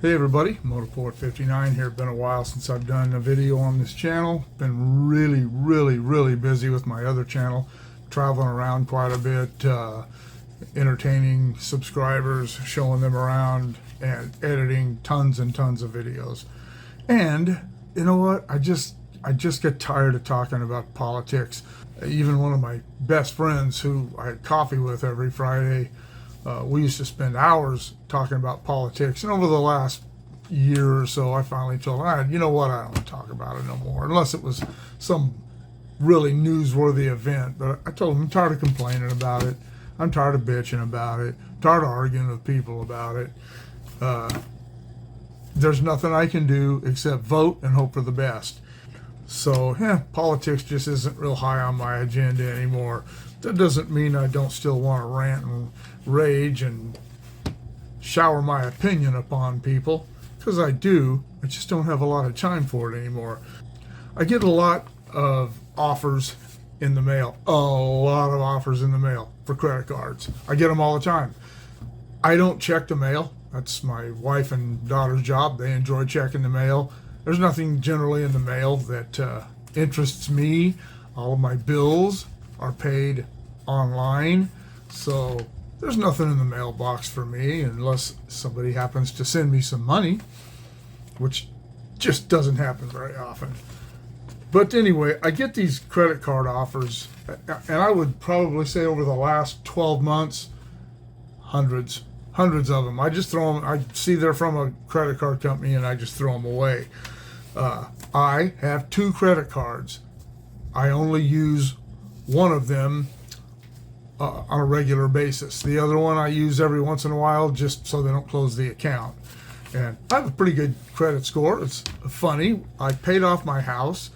Hey everybody, Motorport59 here. Been a while since I've done a video on this channel. Been really busy with my other channel, traveling around quite a bit, entertaining subscribers, showing them around, and editing tons and tons of videos. And you know what? I just get tired of talking about politics. Even one of my best friends, who I had coffee with every Friday, we used to spend hours talking about politics. And over the last year or so, I finally told him, you know what, I don't want to talk about it no more, unless it was some really newsworthy event. But I told him I'm tired of complaining about it. I'm tired of bitching about it. Tired of arguing with people about it. There's nothing I can do except vote and hope for the best. So, politics just isn't real high on my agenda anymore. That doesn't mean I don't still want to rant and rage and shower my opinion upon people, because I do. I just don't have a lot of time for it anymore. I get a lot of offers in the mail, a lot of offers in the mail for credit cards. I get them all the time. I don't check the mail. That's my wife and daughter's job. They enjoy checking the mail. There's nothing generally in the mail that interests me. All of my bills are paid online, so there's nothing in the mailbox for me unless somebody happens to send me some money, which just doesn't happen very often. But anyway, I get these credit card offers, and I would probably say over the last 12 months, hundreds of them. I just throw them. I see they're from a credit card company, and I just throw them away. I have 2 credit cards. I only use one of them on a regular basis. The other one I use every once in a while just so they don't close the account. And I have a pretty good credit score. It's funny. I paid off my house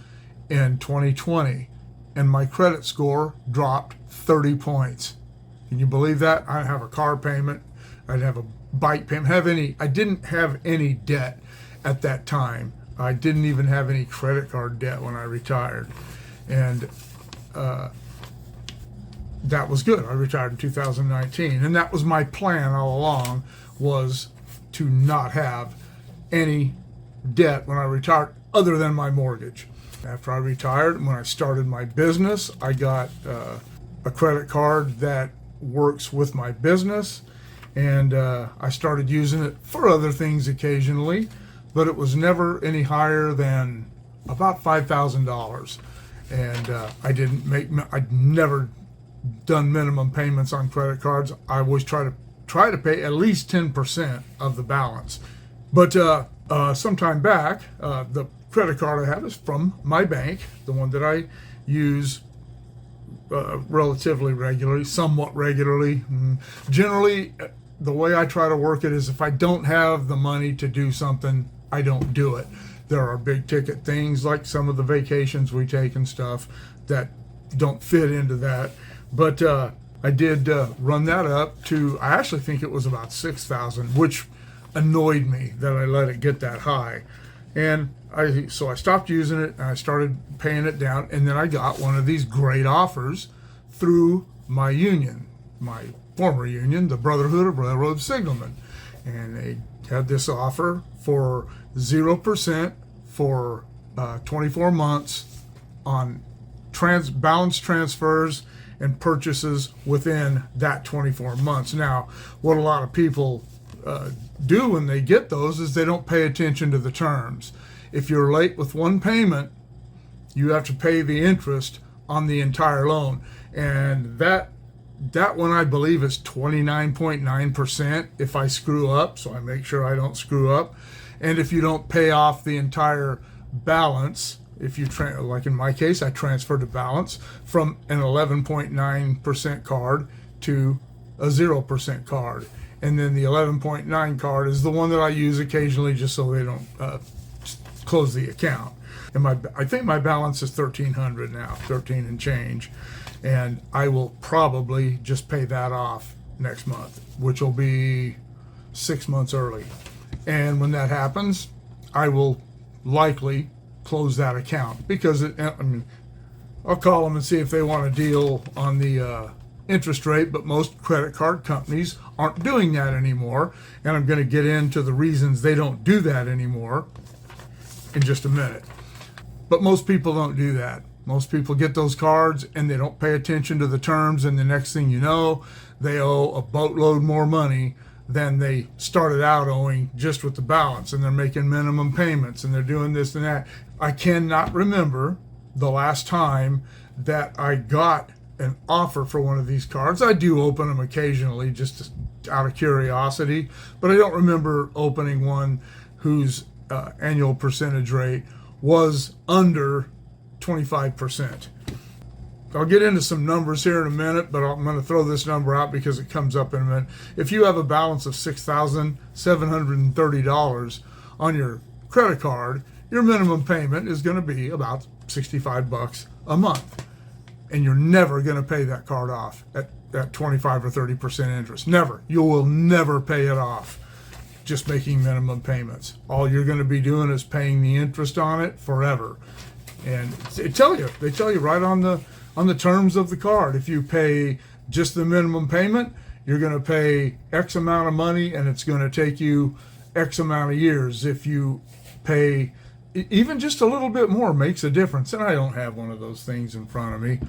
in 2020, and my credit score dropped 30 points. Can you believe that? I didn't have a car payment. I didn't have a bike payment. I didn't have any debt at that time. I didn't even have any credit card debt when I retired. And that was good. I retired in 2019. And that was my plan all along, was to not have any debt when I retired other than my mortgage. After I retired, when I started my business, I got a credit card that works with my business. And I started using it for other things occasionally, but it was never any higher than about $5,000. And I'd never done minimum payments on credit cards. I always try to pay at least 10% of the balance. But sometime back, the credit card I have is from my bank, the one that I use relatively regularly, somewhat regularly. Generally, the way I try to work it is if I don't have the money to do something, I don't do it. There are big ticket things like some of the vacations we take and stuff that don't fit into that. But I did run that up to, I actually think it was about $6,000, which annoyed me that I let it get that high. And so I stopped using it and I started paying it down. And then I got one of these great offers through my union, my former union, the Brotherhood of Railroad Signalmen. And they had this offer for 0% for 24 months on balance transfers and purchases within that 24 months. Now, what a lot of people do when they get those is they don't pay attention to the terms. If you're late with one payment, you have to pay the interest on the entire loan. And that one, I believe, is 29.9% if I screw up, so I make sure I don't screw up. And if you don't pay off the entire balance, if you like in my case, I transferred the balance from an 11.9% card to a 0% card. And then the 11.9 card is the one that I use occasionally just so they don't close the account. And I think my balance is $1,300 now, 13 and change. And I will probably just pay that off next month, which will be 6 months early. And when that happens, I will likely close that account because I'll call them and see if they want a deal on the interest rate, but most credit card companies aren't doing that anymore. And I'm going to get into the reasons they don't do that anymore in just a minute. But most people don't do that. Most people get those cards and they don't pay attention to the terms, and the next thing you know, they owe a boatload more money than they started out owing just with the balance, and they're making minimum payments and they're doing this and that. I cannot remember the last time that I got an offer for one of these cards. I do open them occasionally just out of curiosity, but I don't remember opening one whose annual percentage rate was under 25%. I'll get into some numbers here in a minute, but I'm going to throw this number out because it comes up in a minute. If you have a balance of $6,730 on your credit card, your minimum payment is going to be about $65 a month. And you're never going to pay that card off at 25 or 30% interest. Never. You will never pay it off just making minimum payments. All you're going to be doing is paying the interest on it forever. And they tell you right on the terms of the card, if you pay just the minimum payment, you're going to pay X amount of money and it's going to take you X amount of years. If you pay even just a little bit more, makes a difference. And I don't have one of those things in front of me,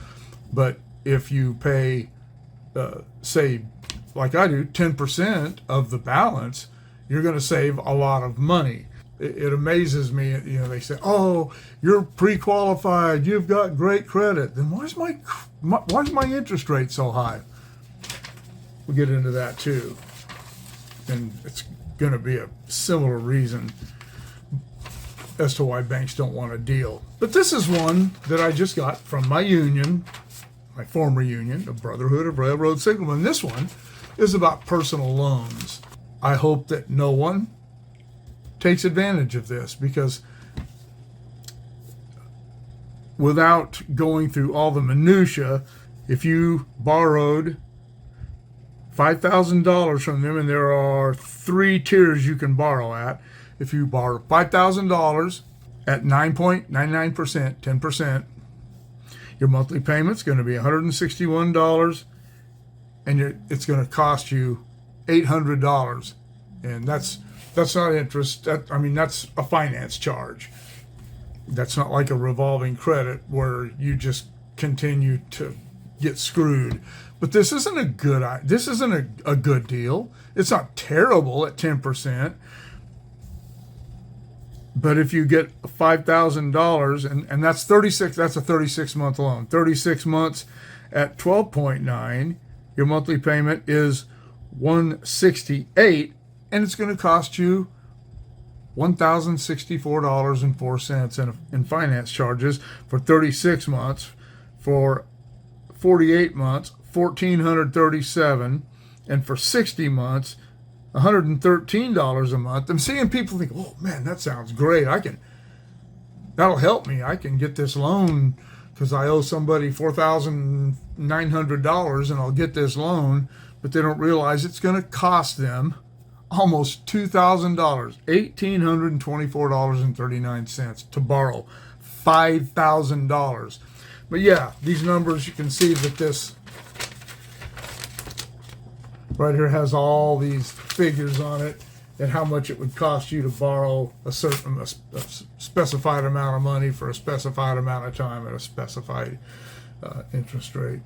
but if you pay, say, like I do, 10% of the balance, you're going to save a lot of money. It amazes me, they say, oh, you're pre-qualified, you've got great credit. Then why's my interest rate so high? We'll get into that too. And it's going to be a similar reason as to why banks don't want to deal. But this is one that I just got from my union, my former union, the Brotherhood of Railroad Signalmen. This one is about personal loans. I hope that no one takes advantage of this, because without going through all the minutia, if you borrowed $5,000 from them, and there are 3 tiers you can borrow at. If you borrow $5,000 at 9.99%, 10%, your monthly payment's going to be $161, and it's going to cost you $800, and that's not interest. That's a finance charge. That's not like a revolving credit where you just continue to get screwed. But this isn't a good deal. It's not terrible at 10%. But if you get $5,000, and that's 36, that's a 36-month loan. 36 months at 12.9, your monthly payment is $168, and it's going to cost you $1,064.04 in finance charges for 36 months. For 48 months, $1,437, and for 60 months, $113 a month. I'm seeing people think, oh man, that sounds great. That'll help me. I can get this loan because I owe somebody $4,900 and I'll get this loan. But they don't realize it's going to cost them almost $2,000, $1,824.39 to borrow $5,000. But yeah, these numbers, you can see that this right here has all these figures on it and how much it would cost you to borrow a specified amount of money for a specified amount of time at a specified interest rate.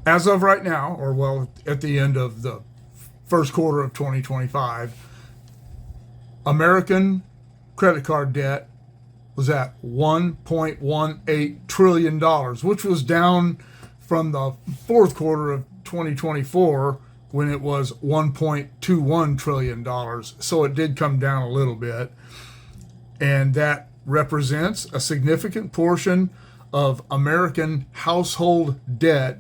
As of right now, or well, at the end of the first quarter of 2025, American credit card debt was at $1.18 trillion, which was down from the fourth quarter of 2024 when it was $1.21 trillion. So it did come down a little bit. And that represents a significant portion of American household debt,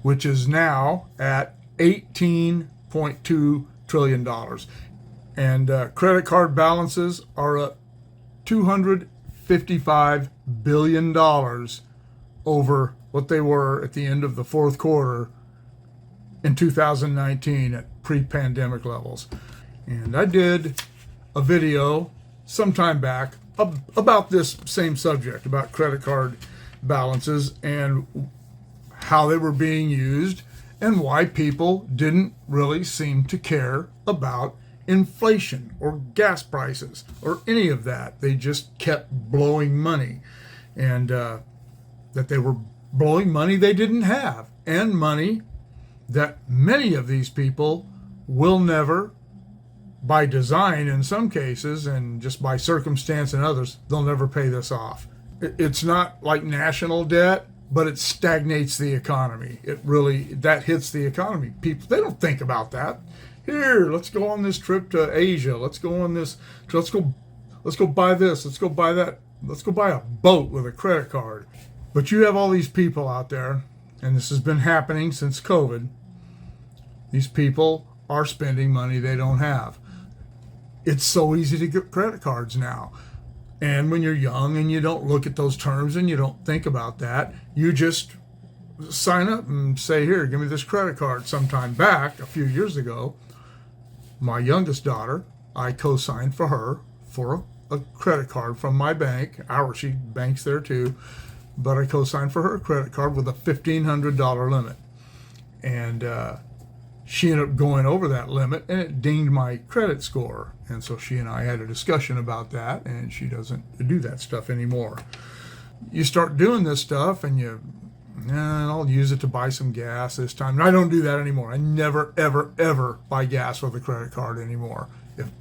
which is now at $18.2 trillion. And credit card balances are up $255 billion over what they were at the end of the fourth quarter in 2019 at pre-pandemic levels. And I did a video sometime back about this same subject, about credit card balances, and how they were being used, and why people didn't really seem to care about inflation or gas prices or any of that. They just kept blowing money, and that they were blowing money they didn't have, and money that many of these people will never, by design in some cases and just by circumstance in others, they'll never pay this off. It's not like national debt, but it stagnates the economy. It really, that hits the economy. People, they don't think about that. Here, let's go on this trip to Asia. Let's go on this, let's go buy this, let's go buy that. Let's go buy a boat with a credit card. But you have all these people out there, and this has been happening since COVID. These people are spending money they don't have. It's so easy to get credit cards now. And when you're young and you don't look at those terms and you don't think about that, you just sign up and say, here, give me this credit card. Sometime back, a few years ago, my youngest daughter, I co-signed for her for a credit card from my bank. She banks there too, but I co-signed for her a credit card with a $1,500 limit. And she ended up going over that limit, and it dinged my credit score. And so she and I had a discussion about that, and she doesn't do that stuff anymore. You start doing this stuff, and I'll use it to buy some gas this time. And I don't do that anymore. I never, ever, ever buy gas with a credit card anymore. If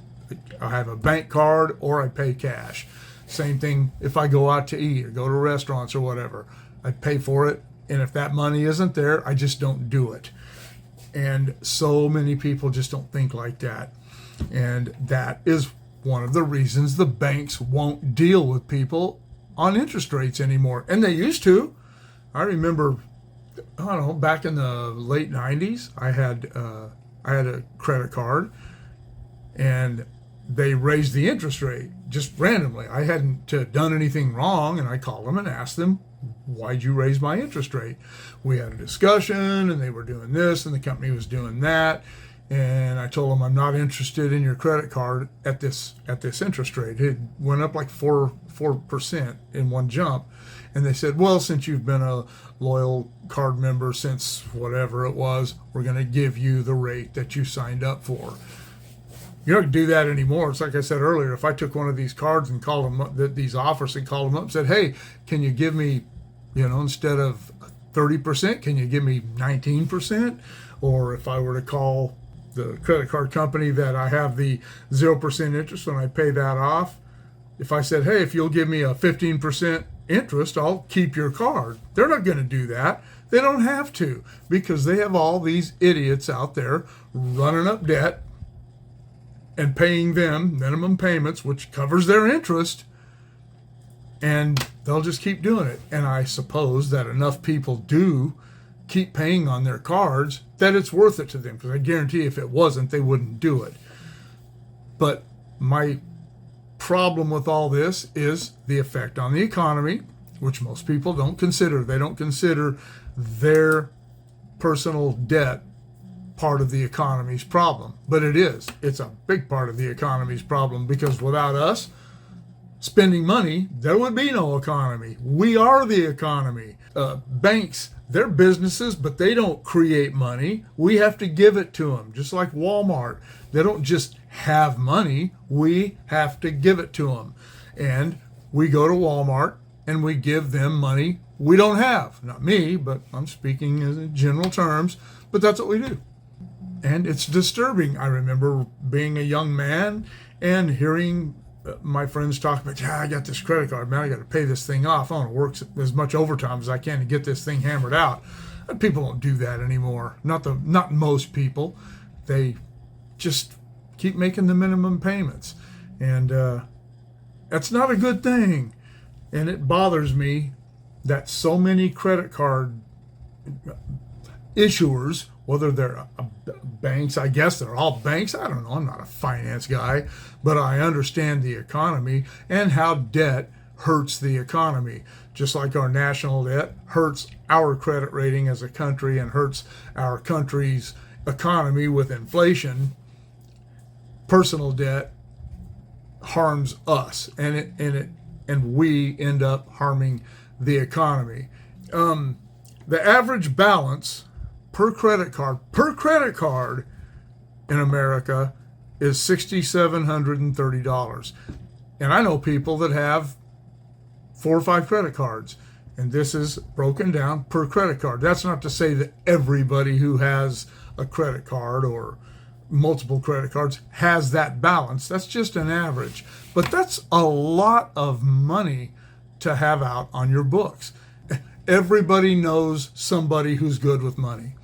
I have a bank card or I pay cash. Same thing if I go out to eat or go to restaurants or whatever. I pay for it, and if that money isn't there, I just don't do it. And so many people just don't think like that. And that is one of the reasons the banks won't deal with people on interest rates anymore. And they used to. I remember, back in the late 90s, I had a credit card, and they raised the interest rate just randomly. I hadn't done anything wrong, and I called them and asked them, why'd you raise my interest rate? We had a discussion, and they were doing this, and the company was doing that. And I told them, I'm not interested in your credit card at this interest rate. It went up like 4% in one jump. And they said, well, since you've been a loyal card member since whatever it was, we're going to give you the rate that you signed up for. You don't do that anymore. It's like I said earlier, if I took one of these cards and called them up, these offers, and called them up and said, hey, can you give me, instead of 30%, can you give me 19%? Or if I were to call the credit card company that I have the 0% interest when I pay that off, if I said, hey, if you'll give me a 15% interest, I'll keep your card. They're not going to do that. They don't have to, because they have all these idiots out there running up debt and paying them minimum payments, which covers their interest, and they'll just keep doing it. And I suppose that enough people do keep paying on their cards that it's worth it to them, because I guarantee if it wasn't, they wouldn't do it. But my problem with all this is the effect on the economy, which most people don't consider. They don't consider their personal debt part of the economy's problem. But it is. It's a big part of the economy's problem, because without us spending money, there would be no economy. We are the economy. Banks, they're businesses, but they don't create money. We have to give it to them, just like Walmart. They don't just have money. We have to give it to them. And we go to Walmart and we give them money we don't have. Not me, but I'm speaking in general terms, but that's what we do. And it's disturbing. I remember being a young man and hearing my friends talk about, I got this credit card, man, I got to pay this thing off. I want to work as much overtime as I can to get this thing hammered out. And people don't do that anymore. Not most people. They just keep making the minimum payments. And that's not a good thing. And it bothers me that so many credit card issuers, whether they're banks, I guess they're all banks. I don't know. I'm not a finance guy, but I understand the economy and how debt hurts the economy. Just like our national debt hurts our credit rating as a country and hurts our country's economy with inflation, personal debt harms us, and we end up harming the economy. The average balance per credit card in America is $6,730. And I know people that have 4 or 5 credit cards, and this is broken down per credit card. That's not to say that everybody who has a credit card or multiple credit cards has that balance. That's just an average. But that's a lot of money to have out on your books. Everybody knows somebody who's good with money.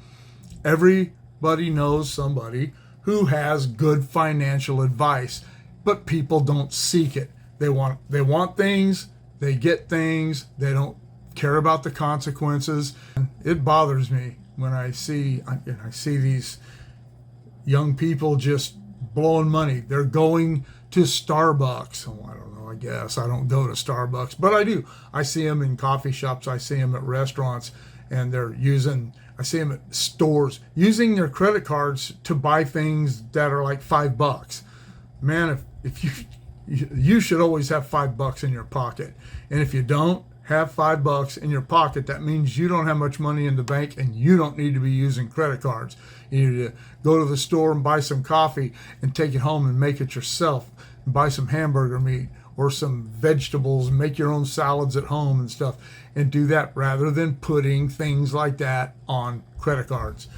Everybody knows somebody who has good financial advice, but people don't seek it. They want things, they get things, they don't care about the consequences. It bothers me when I see these young people just blowing money. They're going to Starbucks. Oh, I don't know, I guess. I don't go to Starbucks, but I do. I see them in coffee shops. I see them at restaurants, and I see them at stores using their credit cards to buy things that are like $5. Man, if you should always have $5 in your pocket. And if you don't have $5 in your pocket, that means you don't have much money in the bank and you don't need to be using credit cards. You need to go to the store and buy some coffee and take it home and make it yourself. And buy some hamburger meat or some vegetables and make your own salads at home and stuff, and do that rather than putting things like that on credit cards.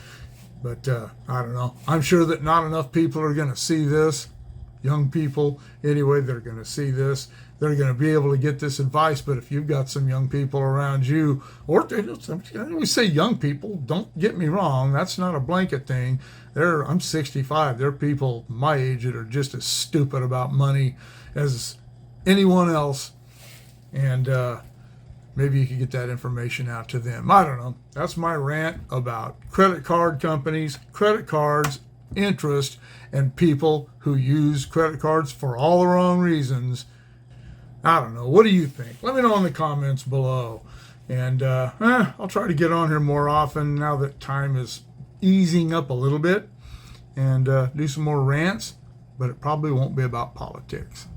But I don't know. I'm sure that not enough people are going to see this. Young people, anyway, they're going to see this. They're going to be able to get this advice. But if you've got some young people around you, or we say young people, don't get me wrong, that's not a blanket thing. I'm 65. There are people my age that are just as stupid about money as anyone else. And maybe you could get that information out to them. I don't know. That's my rant about credit card companies, credit cards, interest, and people who use credit cards for all the wrong reasons. I don't know. What do you think? Let me know in the comments below. And I'll try to get on here more often now that time is easing up a little bit, and do some more rants, but it probably won't be about politics.